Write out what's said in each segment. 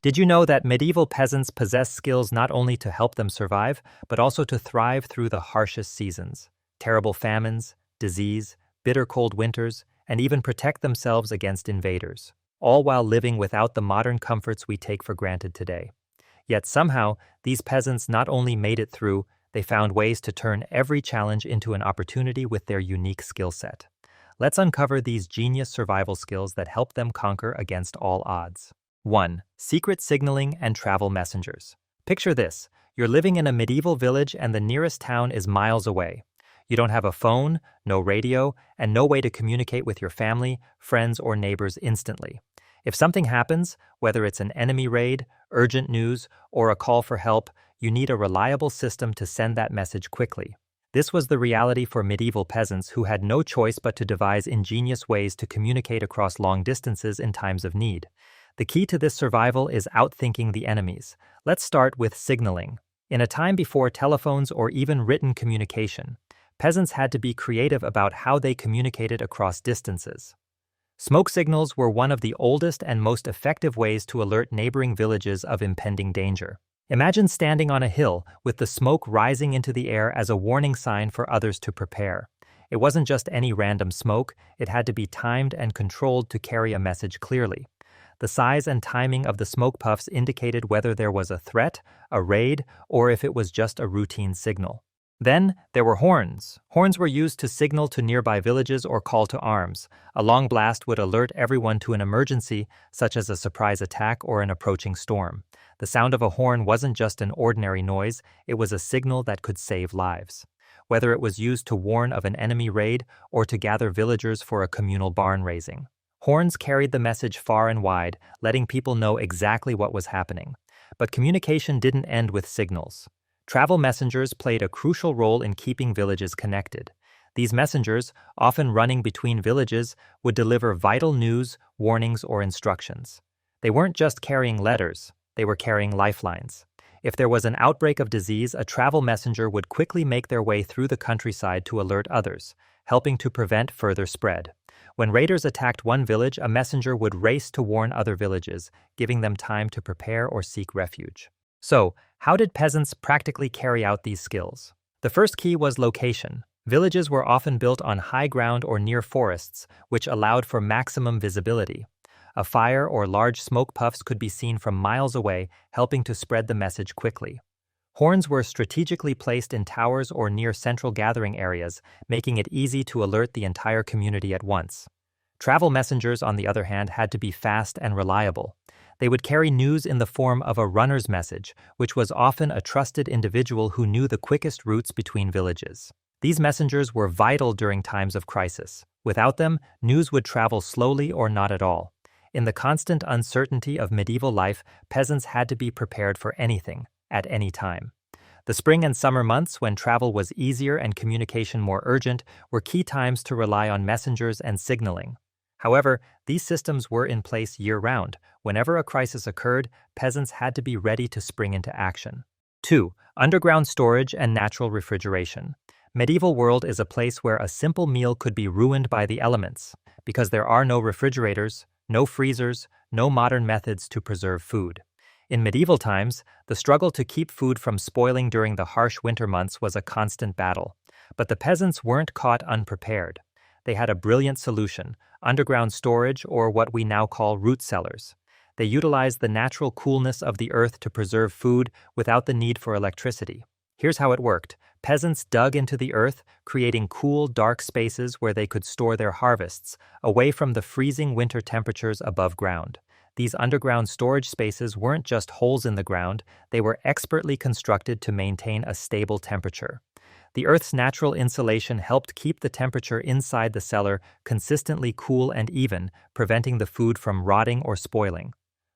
Did you know that medieval peasants possessed skills not only to help them survive, but also to thrive through the harshest seasons, terrible famines, disease, bitter cold winters, and even protect themselves against invaders, all while living without the modern comforts we take for granted today? Yet somehow, these peasants not only made it through, they found ways to turn every challenge into an opportunity with their unique skill set. Let's uncover these genius survival skills that help them conquer against all odds. 1. Secret signaling and travel messengers. Picture this. You're living in a medieval village and the nearest town is miles away. You don't have a phone, no radio, and no way to communicate with your family, friends, or neighbors instantly. If something happens, whether it's an enemy raid, urgent news, or a call for help, you need a reliable system to send that message quickly. This was the reality for medieval peasants who had no choice but to devise ingenious ways to communicate across long distances in times of need. The key to this survival is outthinking the enemies. Let's start with signaling. In a time before telephones or even written communication, peasants had to be creative about how they communicated across distances. Smoke signals were one of the oldest and most effective ways to alert neighboring villages of impending danger. Imagine standing on a hill with the smoke rising into the air as a warning sign for others to prepare. It wasn't just any random smoke, it had to be timed and controlled to carry a message clearly. The size and timing of the smoke puffs indicated whether there was a threat, a raid, or if it was just a routine signal. Then, there were horns. Horns were used to signal to nearby villages or call to arms. A long blast would alert everyone to an emergency, such as a surprise attack or an approaching storm. The sound of a horn wasn't just an ordinary noise, it was a signal that could save lives. Whether it was used to warn of an enemy raid or to gather villagers for a communal barn raising. Horns carried the message far and wide, letting people know exactly what was happening. But communication didn't end with signals. Travel messengers played a crucial role in keeping villages connected. These messengers, often running between villages, would deliver vital news, warnings, or instructions. They weren't just carrying letters, they were carrying lifelines. If there was an outbreak of disease, a travel messenger would quickly make their way through the countryside to alert others, helping to prevent further spread. When raiders attacked one village, a messenger would race to warn other villages, giving them time to prepare or seek refuge. So, how did peasants practically carry out these skills? The first key was location. Villages were often built on high ground or near forests, which allowed for maximum visibility. A fire or large smoke puffs could be seen from miles away, helping to spread the message quickly. Horns were strategically placed in towers or near central gathering areas, making it easy to alert the entire community at once. Travel messengers, on the other hand, had to be fast and reliable. They would carry news in the form of a runner's message, which was often a trusted individual who knew the quickest routes between villages. These messengers were vital during times of crisis. Without them, news would travel slowly or not at all. In the constant uncertainty of medieval life, peasants had to be prepared for anything, at any time. The spring and summer months, when travel was easier and communication more urgent, were key times to rely on messengers and signaling. However, these systems were in place year-round. Whenever a crisis occurred, peasants had to be ready to spring into action. 2. Underground storage and natural refrigeration. Medieval world is a place where a simple meal could be ruined by the elements, because there are no refrigerators, no freezers, no modern methods to preserve food. In medieval times, the struggle to keep food from spoiling during the harsh winter months was a constant battle. But the peasants weren't caught unprepared. They had a brilliant solution: underground storage, or what we now call root cellars. They utilized the natural coolness of the earth to preserve food without the need for electricity. Here's how it worked. Peasants dug into the earth, creating cool, dark spaces where they could store their harvests, away from the freezing winter temperatures above ground. These underground storage spaces weren't just holes in the ground, they were expertly constructed to maintain a stable temperature. The Earth's natural insulation helped keep the temperature inside the cellar consistently cool and even, preventing the food from rotting or spoiling.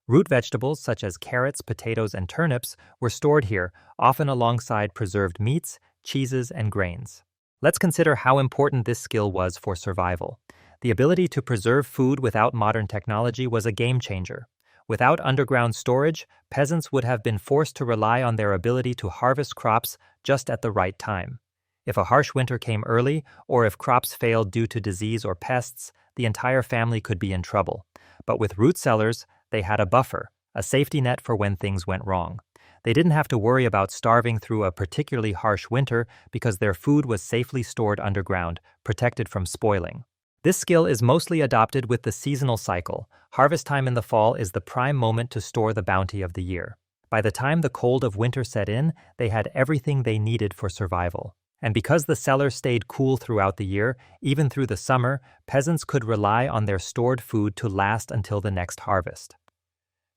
Root vegetables such as carrots, potatoes, and turnips were stored here, often alongside preserved meats, cheeses, and grains. Let's consider how important this skill was for survival. The ability to preserve food without modern technology was a game changer. Without underground storage, peasants would have been forced to rely on their ability to harvest crops just at the right time. If a harsh winter came early, or if crops failed due to disease or pests, the entire family could be in trouble. But with root cellars, they had a buffer, a safety net for when things went wrong. They didn't have to worry about starving through a particularly harsh winter because their food was safely stored underground, protected from spoiling. This skill is mostly adopted with the seasonal cycle. Harvest time in the fall is the prime moment to store the bounty of the year. By the time the cold of winter set in, they had everything they needed for survival. And because the cellar stayed cool throughout the year, even through the summer, peasants could rely on their stored food to last until the next harvest.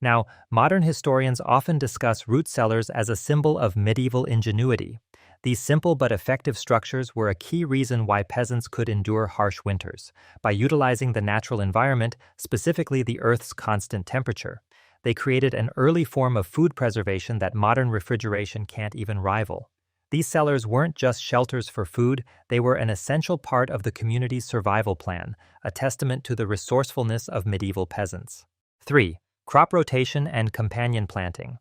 Now, modern historians often discuss root cellars as a symbol of medieval ingenuity. These simple but effective structures were a key reason why peasants could endure harsh winters. By utilizing the natural environment, specifically the Earth's constant temperature, they created an early form of food preservation that modern refrigeration can't even rival. These cellars weren't just shelters for food, they were an essential part of the community's survival plan, a testament to the resourcefulness of medieval peasants. 3. Crop rotation and companion planting.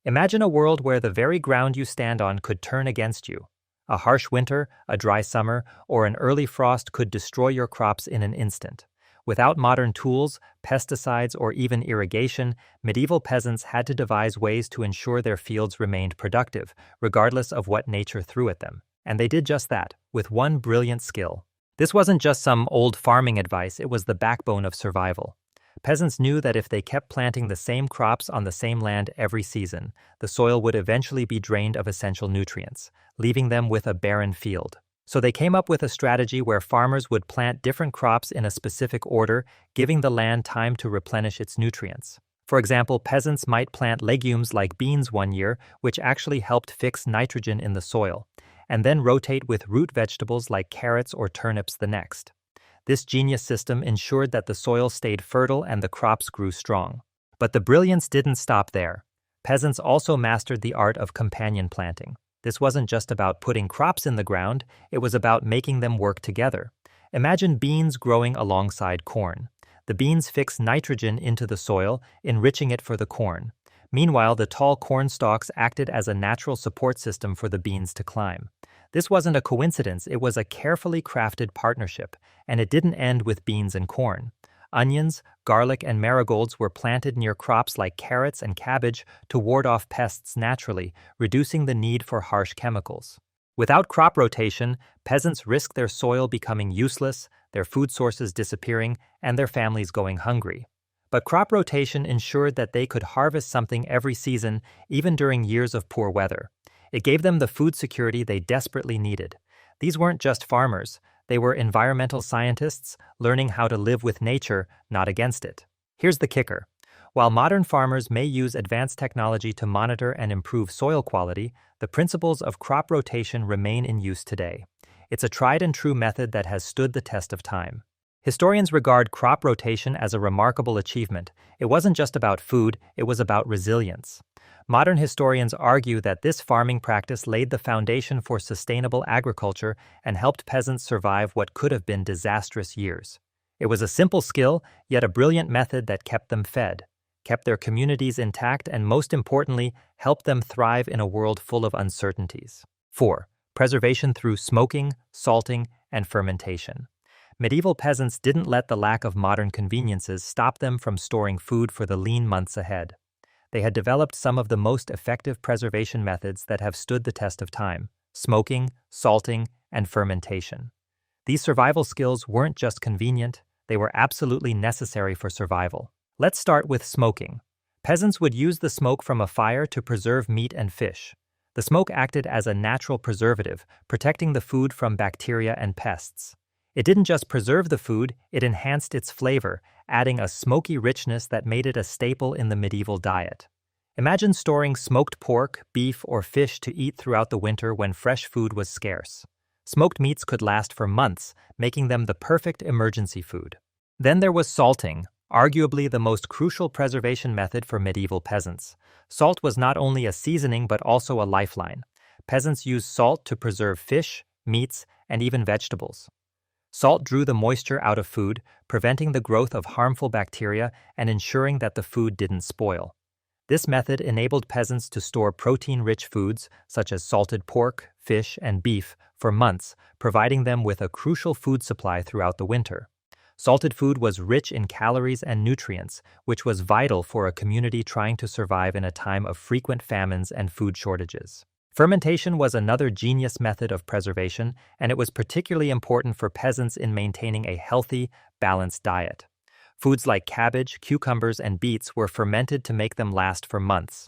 Imagine a world where the very ground you stand on could turn against you. A harsh winter, a dry summer, or an early frost could destroy your crops in an instant. Without modern tools, pesticides, or even irrigation, medieval peasants had to devise ways to ensure their fields remained productive, regardless of what nature threw at them. And they did just that, with one brilliant skill. This wasn't just some old farming advice, it was the backbone of survival. Peasants knew that if they kept planting the same crops on the same land every season, the soil would eventually be drained of essential nutrients, leaving them with a barren field. So they came up with a strategy where farmers would plant different crops in a specific order, giving the land time to replenish its nutrients. For example, peasants might plant legumes like beans one year, which actually helped fix nitrogen in the soil, and then rotate with root vegetables like carrots or turnips the next. This genius system ensured that the soil stayed fertile and the crops grew strong. But the brilliance didn't stop there. Peasants also mastered the art of companion planting. This wasn't just about putting crops in the ground, it was about making them work together. Imagine beans growing alongside corn. The beans fix nitrogen into the soil, enriching it for the corn. Meanwhile, the tall corn stalks acted as a natural support system for the beans to climb. This wasn't a coincidence, it was a carefully crafted partnership, and it didn't end with beans and corn. Onions, garlic, and marigolds were planted near crops like carrots and cabbage to ward off pests naturally, reducing the need for harsh chemicals. Without crop rotation, peasants risked their soil becoming useless, their food sources disappearing, and their families going hungry. But crop rotation ensured that they could harvest something every season, even during years of poor weather. It gave them the food security they desperately needed. These weren't just farmers, they were environmental scientists learning how to live with nature, not against it. Here's the kicker. While modern farmers may use advanced technology to monitor and improve soil quality, the principles of crop rotation remain in use today. It's a tried and true method that has stood the test of time. Historians regard crop rotation as a remarkable achievement. It wasn't just about food, it was about resilience. Modern historians argue that this farming practice laid the foundation for sustainable agriculture and helped peasants survive what could have been disastrous years. It was a simple skill, yet a brilliant method that kept them fed, kept their communities intact, and most importantly, helped them thrive in a world full of uncertainties. 4. Preservation through smoking, salting, and fermentation. Medieval peasants didn't let the lack of modern conveniences stop them from storing food for the lean months ahead. They had developed some of the most effective preservation methods that have stood the test of time: smoking, salting, and fermentation. These survival skills weren't just convenient, they were absolutely necessary for survival. Let's start with smoking. Peasants would use the smoke from a fire to preserve meat and fish. The smoke acted as a natural preservative, protecting the food from bacteria and pests. It didn't just preserve the food, it enhanced its flavor, adding a smoky richness that made it a staple in the medieval diet. Imagine storing smoked pork, beef, or fish to eat throughout the winter when fresh food was scarce. Smoked meats could last for months, making them the perfect emergency food. Then there was salting, arguably the most crucial preservation method for medieval peasants. Salt was not only a seasoning but also a lifeline. Peasants used salt to preserve fish, meats, and even vegetables. Salt drew the moisture out of food, preventing the growth of harmful bacteria and ensuring that the food didn't spoil. This method enabled peasants to store protein-rich foods, such as salted pork, fish, and beef, for months, providing them with a crucial food supply throughout the winter. Salted food was rich in calories and nutrients, which was vital for a community trying to survive in a time of frequent famines and food shortages. Fermentation was another genius method of preservation, and it was particularly important for peasants in maintaining a healthy, balanced diet. Foods like cabbage, cucumbers, and beets were fermented to make them last for months.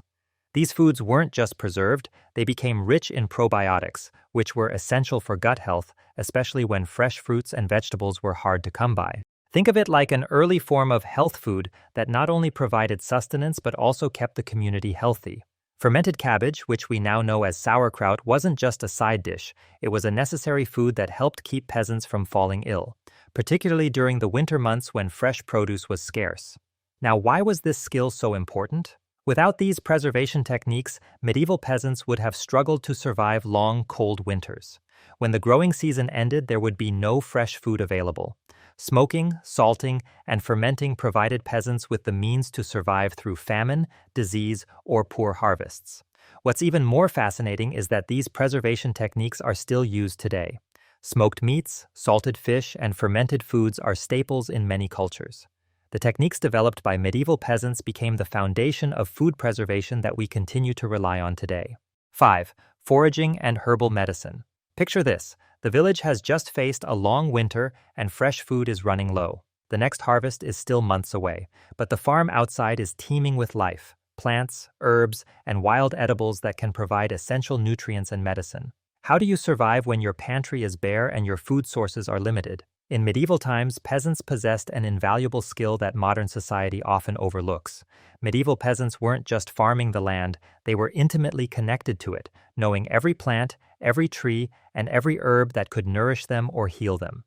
These foods weren't just preserved, they became rich in probiotics, which were essential for gut health, especially when fresh fruits and vegetables were hard to come by. Think of it like an early form of health food that not only provided sustenance but also kept the community healthy. Fermented cabbage, which we now know as sauerkraut, wasn't just a side dish, it was a necessary food that helped keep peasants from falling ill, particularly during the winter months when fresh produce was scarce. Now, why was this skill so important? Without these preservation techniques, medieval peasants would have struggled to survive long, cold winters. When the growing season ended, there would be no fresh food available. Smoking, salting, and fermenting provided peasants with the means to survive through famine, disease, or poor harvests. What's even more fascinating is that these preservation techniques are still used today. Smoked meats, salted fish, and fermented foods are staples in many cultures. The techniques developed by medieval peasants became the foundation of food preservation that we continue to rely on today. 5. Foraging and herbal medicine. Picture this. The village has just faced a long winter and fresh food is running low. The next harvest is still months away, but the farm outside is teeming with life, plants, herbs, and wild edibles that can provide essential nutrients and medicine. How do you survive when your pantry is bare and your food sources are limited? In medieval times, peasants possessed an invaluable skill that modern society often overlooks. Medieval peasants weren't just farming the land, they were intimately connected to it, knowing every plant, every tree, and every herb that could nourish them or heal them.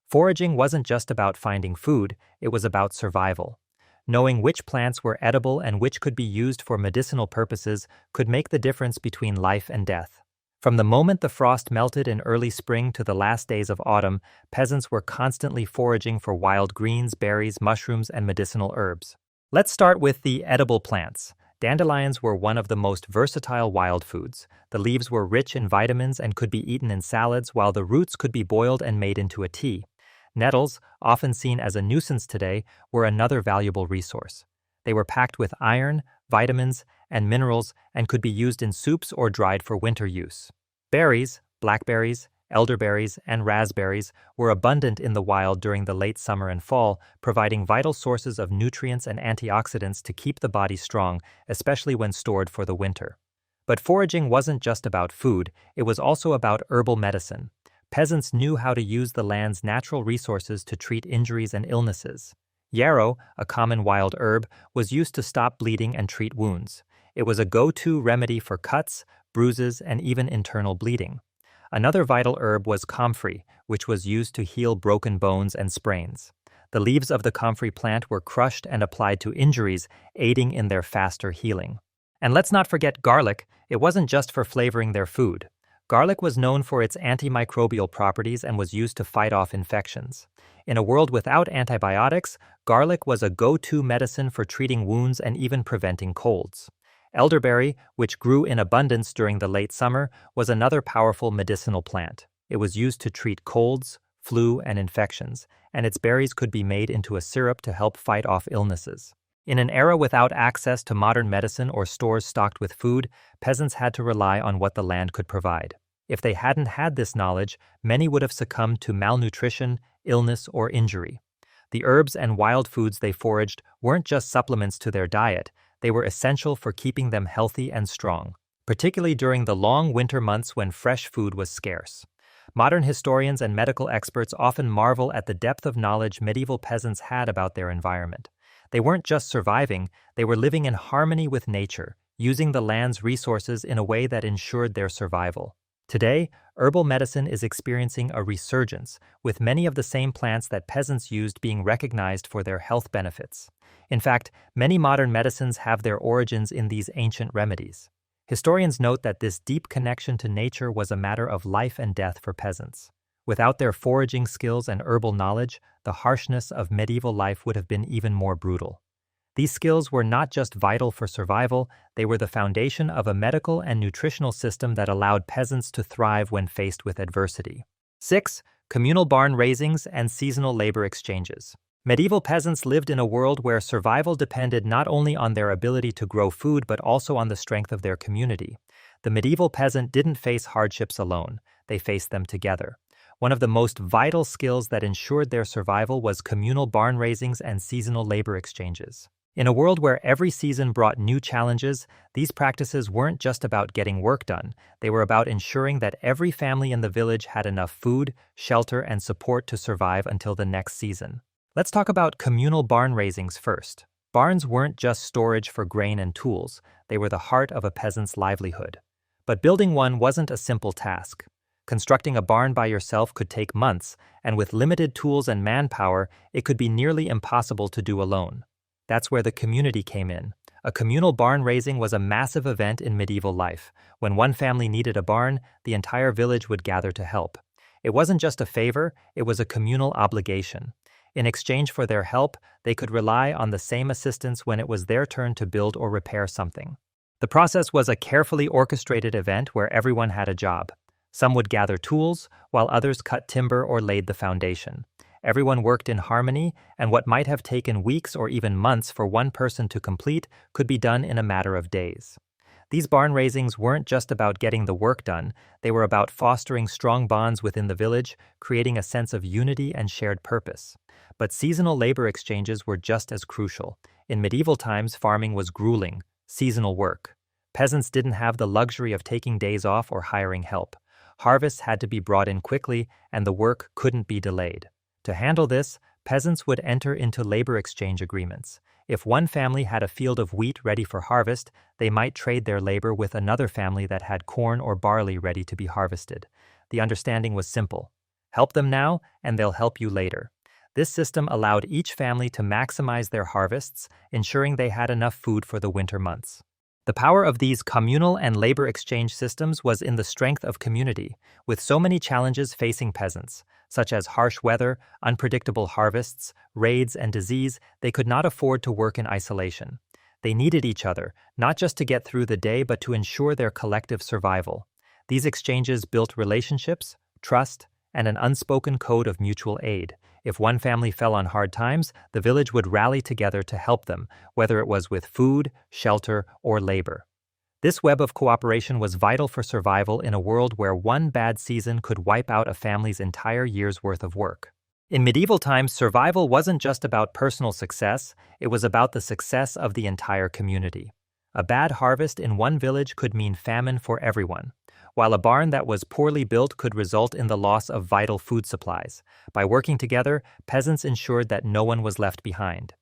Foraging wasn't just about finding food, it was about survival. Knowing which plants were edible and which could be used for medicinal purposes could make the difference between life and death. From the moment the frost melted in early spring to the last days of autumn, peasants were constantly foraging for wild greens, berries, mushrooms, and medicinal herbs. Let's start with the edible plants. Dandelions were one of the most versatile wild foods. The leaves were rich in vitamins and could be eaten in salads, while the roots could be boiled and made into a tea. Nettles, often seen as a nuisance today, were another valuable resource. They were packed with iron, vitamins, and minerals and could be used in soups or dried for winter use. Berries, blackberries, elderberries, and raspberries were abundant in the wild during the late summer and fall, providing vital sources of nutrients and antioxidants to keep the body strong, especially when stored for the winter. But foraging wasn't just about food, it was also about herbal medicine. Peasants knew how to use the land's natural resources to treat injuries and illnesses. Yarrow, a common wild herb, was used to stop bleeding and treat wounds. It was a go-to remedy for cuts, bruises, and even internal bleeding. Another vital herb was comfrey, which was used to heal broken bones and sprains. The leaves of the comfrey plant were crushed and applied to injuries, aiding in their faster healing. And let's not forget garlic. It wasn't just for flavoring their food. Garlic was known for its antimicrobial properties and was used to fight off infections. In a world without antibiotics, garlic was a go-to medicine for treating wounds and even preventing colds. Elderberry, which grew in abundance during the late summer, was another powerful medicinal plant. It was used to treat colds, flu, and infections, and its berries could be made into a syrup to help fight off illnesses. In an era without access to modern medicine or stores stocked with food, peasants had to rely on what the land could provide. If they hadn't had this knowledge, many would have succumbed to malnutrition, illness, or injury. The herbs and wild foods they foraged weren't just supplements to their diet, they were essential for keeping them healthy and strong, particularly during the long winter months when fresh food was scarce. Modern historians and medical experts often marvel at the depth of knowledge medieval peasants had about their environment. They weren't just surviving, they were living in harmony with nature, using the land's resources in a way that ensured their survival. Today, herbal medicine is experiencing a resurgence, with many of the same plants that peasants used being recognized for their health benefits. In fact, many modern medicines have their origins in these ancient remedies. Historians note that this deep connection to nature was a matter of life and death for peasants. Without their foraging skills and herbal knowledge, the harshness of medieval life would have been even more brutal. These skills were not just vital for survival, they were the foundation of a medical and nutritional system that allowed peasants to thrive when faced with adversity. 6. communal barn raisings, and seasonal labor exchanges. Medieval peasants lived in a world where survival depended not only on their ability to grow food but also on the strength of their community. The medieval peasant didn't face hardships alone, they faced them together. One of the most vital skills that ensured their survival was communal barn raisings and seasonal labor exchanges. In a world where every season brought new challenges, these practices weren't just about getting work done, they were about ensuring that every family in the village had enough food, shelter, and support to survive until the next season. Let's talk about communal barn raisings first. Barns weren't just storage for grain and tools, they were the heart of a peasant's livelihood. But building one wasn't a simple task. Constructing a barn by yourself could take months, and with limited tools and manpower, it could be nearly impossible to do alone. That's where the community came in. A communal barn raising was a massive event in medieval life. When one family needed a barn, the entire village would gather to help. It wasn't just a favor, it was a communal obligation. In exchange for their help, they could rely on the same assistance when it was their turn to build or repair something. The process was a carefully orchestrated event where everyone had a job. Some would gather tools, while others cut timber or laid the foundation. Everyone worked in harmony, and what might have taken weeks or even months for one person to complete could be done in a matter of days. These barn raisings weren't just about getting the work done, they were about fostering strong bonds within the village, creating a sense of unity and shared purpose. But seasonal labor exchanges were just as crucial. In medieval times, farming was grueling, seasonal work. Peasants didn't have the luxury of taking days off or hiring help. Harvests had to be brought in quickly, and the work couldn't be delayed. To handle this, peasants would enter into labor exchange agreements. If one family had a field of wheat ready for harvest, they might trade their labor with another family that had corn or barley ready to be harvested. The understanding was simple. Help them now, and they'll help you later. This system allowed each family to maximize their harvests, ensuring they had enough food for the winter months. The power of these communal and labor exchange systems was in the strength of community, with so many challenges facing peasants, such as harsh weather, unpredictable harvests, raids, and disease. They could not afford to work in isolation. They needed each other, not just to get through the day but to ensure their collective survival. These exchanges built relationships, trust, and an unspoken code of mutual aid. If one family fell on hard times, the village would rally together to help them, whether it was with food, shelter, or labor. This web of cooperation was vital for survival in a world where one bad season could wipe out a family's entire year's worth of work. In medieval times, survival wasn't just about personal success, it was about the success of the entire community. A bad harvest in one village could mean famine for everyone, while a barn that was poorly built could result in the loss of vital food supplies. By working together, peasants ensured that no one was left behind.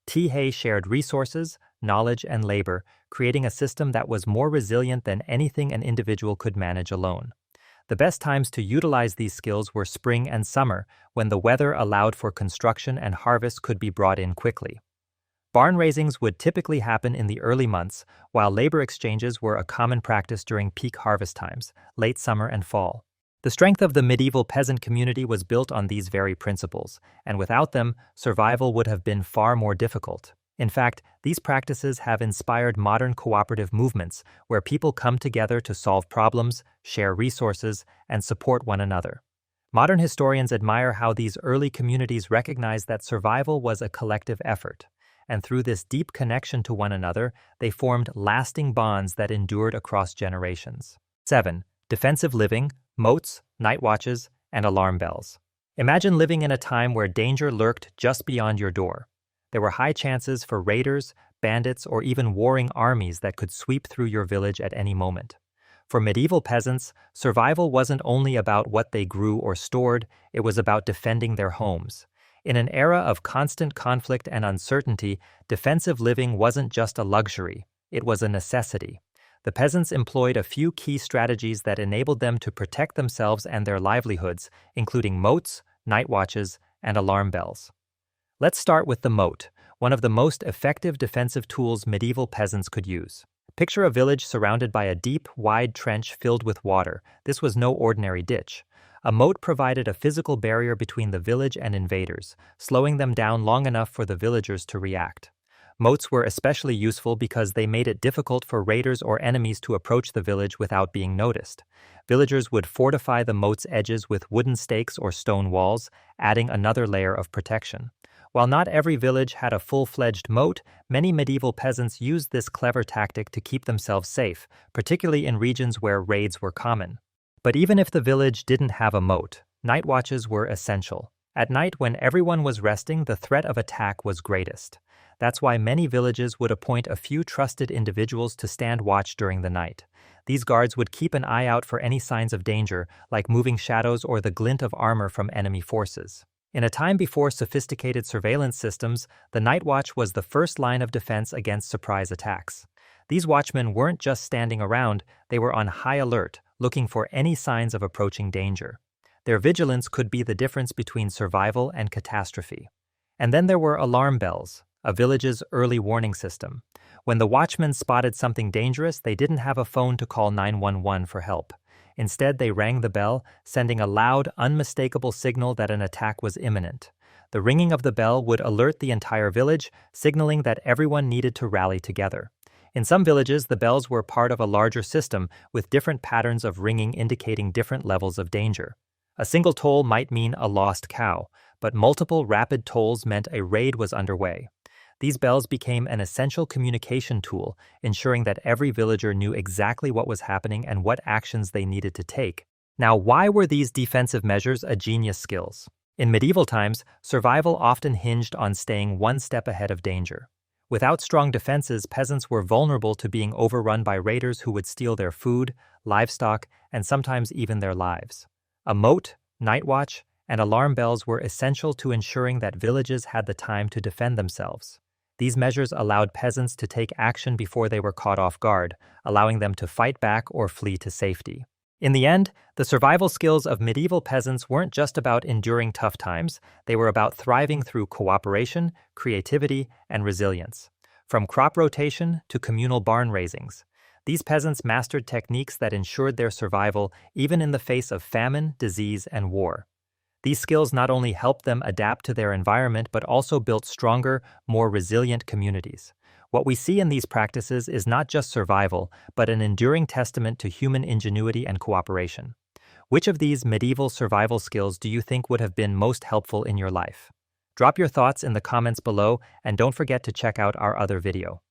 Hay shared resources, knowledge, and labor, creating a system that was more resilient than anything an individual could manage alone. The best times to utilize these skills were spring and summer, when the weather allowed for construction and harvest could be brought in quickly. Barn raisings would typically happen in the early months, while labor exchanges were a common practice during peak harvest times, late summer and fall. The strength of the medieval peasant community was built on these very principles, and without them, survival would have been far more difficult. In fact, these practices have inspired modern cooperative movements where people come together to solve problems, share resources, and support one another. Modern historians admire how these early communities recognized that survival was a collective effort, and through this deep connection to one another, they formed lasting bonds that endured across generations. 7. Defensive living, moats, night watches, and alarm bells. Imagine living in a time where danger lurked just beyond your door. There were high chances for raiders, bandits, or even warring armies that could sweep through your village at any moment. For medieval peasants, survival wasn't only about what they grew or stored, it was about defending their homes. In an era of constant conflict and uncertainty, defensive living wasn't just a luxury, it was a necessity. The peasants employed a few key strategies that enabled them to protect themselves and their livelihoods, including moats, night watches, and alarm bells. Let's start with the moat, one of the most effective defensive tools medieval peasants could use. Picture a village surrounded by a deep, wide trench filled with water. This was no ordinary ditch. A moat provided a physical barrier between the village and invaders, slowing them down long enough for the villagers to react. Moats were especially useful because they made it difficult for raiders or enemies to approach the village without being noticed. Villagers would fortify the moat's edges with wooden stakes or stone walls, adding another layer of protection. While not every village had a full-fledged moat, many medieval peasants used this clever tactic to keep themselves safe, particularly in regions where raids were common. But even if the village didn't have a moat, night watches were essential. At night, when everyone was resting, the threat of attack was greatest. That's why many villages would appoint a few trusted individuals to stand watch during the night. These guards would keep an eye out for any signs of danger, like moving shadows or the glint of armor from enemy forces. In a time before sophisticated surveillance systems, the night watch was the first line of defense against surprise attacks. These watchmen weren't just standing around, they were on high alert, looking for any signs of approaching danger. Their vigilance could be the difference between survival and catastrophe. And then there were alarm bells, a village's early warning system. When the watchmen spotted something dangerous, they didn't have a phone to call 911 for help. Instead, they rang the bell, sending a loud, unmistakable signal that an attack was imminent. The ringing of the bell would alert the entire village, signaling that everyone needed to rally together. In some villages, the bells were part of a larger system, with different patterns of ringing indicating different levels of danger. A single toll might mean a lost cow, but multiple rapid tolls meant a raid was underway. These bells became an essential communication tool, ensuring that every villager knew exactly what was happening and what actions they needed to take. Now, why were these defensive measures a genius skills? In medieval times, survival often hinged on staying one step ahead of danger. Without strong defenses, peasants were vulnerable to being overrun by raiders who would steal their food, livestock, and sometimes even their lives. A moat, night watch, and alarm bells were essential to ensuring that villages had the time to defend themselves. These measures allowed peasants to take action before they were caught off guard, allowing them to fight back or flee to safety. In the end, the survival skills of medieval peasants weren't just about enduring tough times, they were about thriving through cooperation, creativity, and resilience. From crop rotation to communal barn raisings, these peasants mastered techniques that ensured their survival even in the face of famine, disease, and war. These skills not only helped them adapt to their environment but also built stronger, more resilient communities. What we see in these practices is not just survival, but an enduring testament to human ingenuity and cooperation. Which of these medieval survival skills do you think would have been most helpful in your life? Drop your thoughts in the comments below and don't forget to check out our other video.